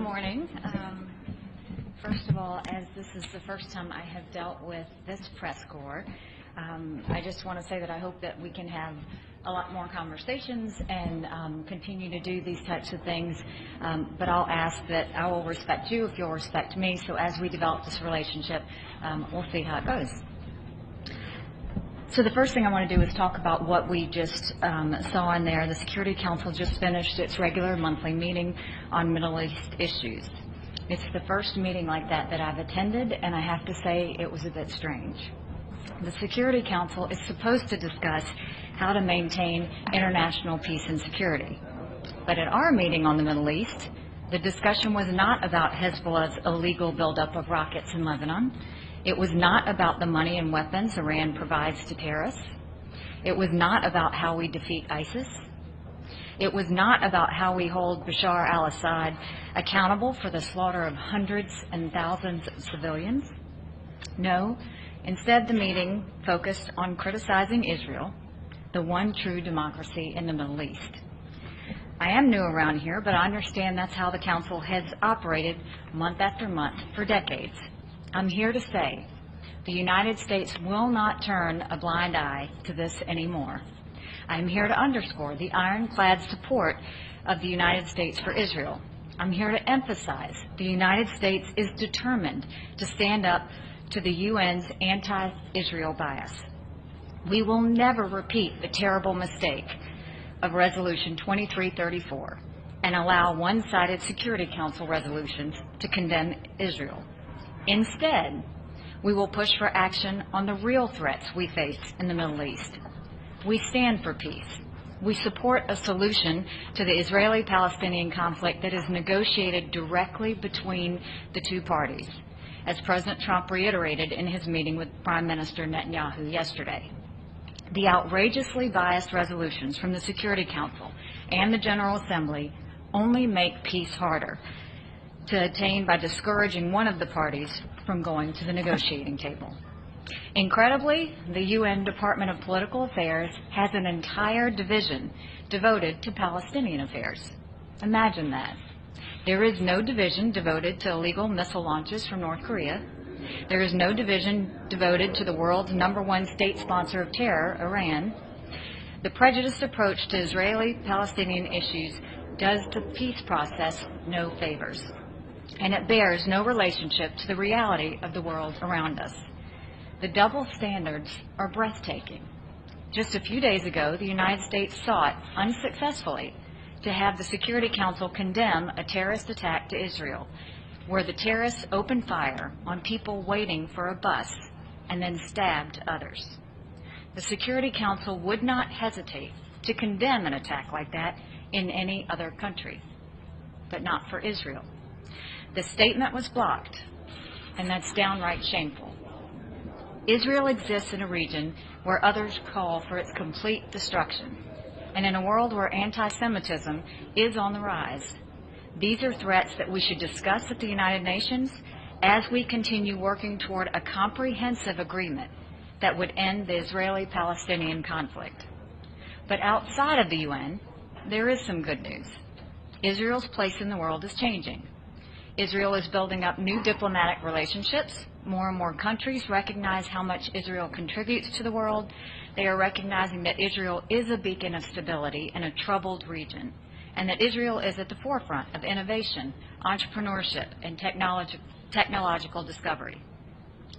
morning. First of all, as this is the first time I have dealt with this press corps, I just want to say that I hope that we can have a lot more conversations and continue to do these types of things. But I'll ask that I will respect you if you'll respect me. So as we develop this relationship, we'll see how it goes. So the first thing I want to do is talk about what we just saw in there. The Security Council just finished its regular monthly meeting on Middle East issues. It's the first meeting like that I've attended, and I have to say it was a bit strange. The Security Council is supposed to discuss how to maintain international peace and security. But at our meeting on the Middle East, the discussion was not about Hezbollah's illegal buildup of rockets in Lebanon. It was not about the money and weapons Iran provides to terrorists. It was not about how we defeat ISIS. It was not about how we hold Bashar al-Assad accountable for the slaughter of hundreds and thousands of civilians. No, instead the meeting focused on criticizing Israel, the one true democracy in the Middle East. I am new around here, but I understand that's how the Council has operated month after month for decades. I'm here to say the United States will not turn a blind eye to this anymore. I'm here to underscore the ironclad support of the United States for Israel. I'm here to emphasize the United States is determined to stand up to the UN's anti-Israel bias. We will never repeat the terrible mistake of Resolution 2334 and allow one-sided Security Council resolutions to condemn Israel. Instead, we will push for action on the real threats we face in the Middle East. We stand for peace. We support a solution to the Israeli-Palestinian conflict that is negotiated directly between the two parties, as President Trump reiterated in his meeting with Prime Minister Netanyahu yesterday. The outrageously biased resolutions from the Security Council and the General Assembly only make peace harder to attain by discouraging one of the parties from going to the negotiating table. Incredibly, the UN Department of Political Affairs has an entire division devoted to Palestinian affairs. Imagine that. There is no division devoted to illegal missile launches from North Korea. There is no division devoted to the world's #1 state sponsor of terror, Iran. The prejudiced approach to Israeli-Palestinian issues does the peace process no favors, and it bears no relationship to the reality of the world around us. The double standards are breathtaking. Just a few days ago, the United States sought, unsuccessfully, to have the Security Council condemn a terrorist attack to Israel, where the terrorists opened fire on people waiting for a bus and then stabbed others. The Security Council would not hesitate to condemn an attack like that in any other country, but not for Israel. The statement was blocked, and that's downright shameful. Israel exists in a region where others call for its complete destruction, and in a world where anti-Semitism is on the rise. These are threats that we should discuss at the United Nations as we continue working toward a comprehensive agreement that would end the Israeli-Palestinian conflict. But outside of the UN, there is some good news. Israel's place in the world is changing. Israel is building up new diplomatic relationships. More and more countries recognize how much Israel contributes to the world. They are recognizing that Israel is a beacon of stability in a troubled region, and that Israel is at the forefront of innovation, entrepreneurship, and technological discovery.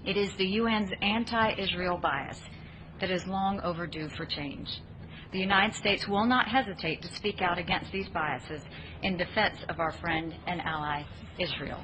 It is the UN's anti-Israel bias that is long overdue for change. The United States will not hesitate to speak out against these biases in defense of our friend and ally, Israel.